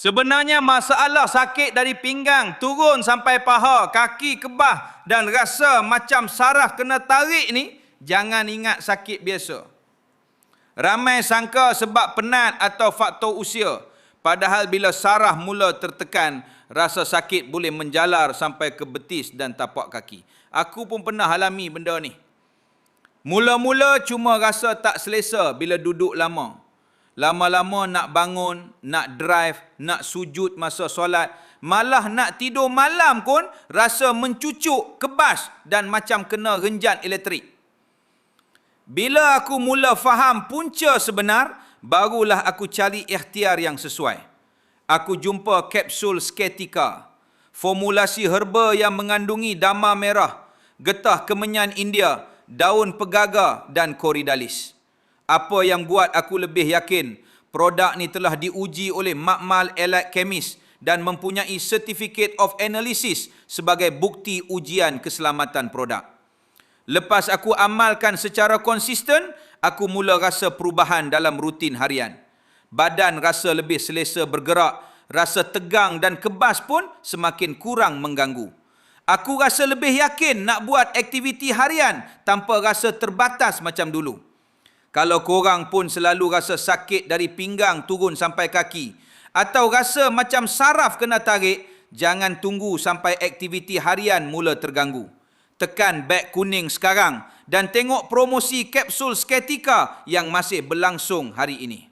Sebenarnya masalah sakit dari pinggang turun sampai paha, kaki kebah dan rasa macam saraf kena tarik ni, jangan ingat sakit biasa. Ramai sangka sebab penat atau faktor usia. Padahal bila saraf mula tertekan, rasa sakit boleh menjalar sampai ke betis dan tapak kaki. Aku pun pernah alami benda ni. Mula-mula cuma rasa tak selesa bila duduk lama. Lama-lama nak bangun, nak drive, nak sujud masa solat, malah nak tidur malam pun rasa mencucuk, kebas dan macam kena renjat elektrik. Bila aku mula faham punca sebenar, barulah aku cari ikhtiar yang sesuai. Aku jumpa kapsul Sketika, formulasi herba yang mengandungi dama merah, getah kemenyan India, daun pegaga dan koridalis. Apa yang buat aku lebih yakin, produk ni telah diuji oleh makmal Allied Chemist dan mempunyai Certificate of Analysis sebagai bukti ujian keselamatan produk. Lepas aku amalkan secara konsisten, aku mula rasa perubahan dalam rutin harian. Badan rasa lebih selesa bergerak, rasa tegang dan kebas pun semakin kurang mengganggu. Aku rasa lebih yakin nak buat aktiviti harian tanpa rasa terbatas macam dulu. Kalau korang pun selalu rasa sakit dari pinggang turun sampai kaki, atau rasa macam saraf kena tarik, jangan tunggu sampai aktiviti harian mula terganggu. Tekan beg kuning sekarang dan tengok promosi kapsul Sketika yang masih berlangsung hari ini.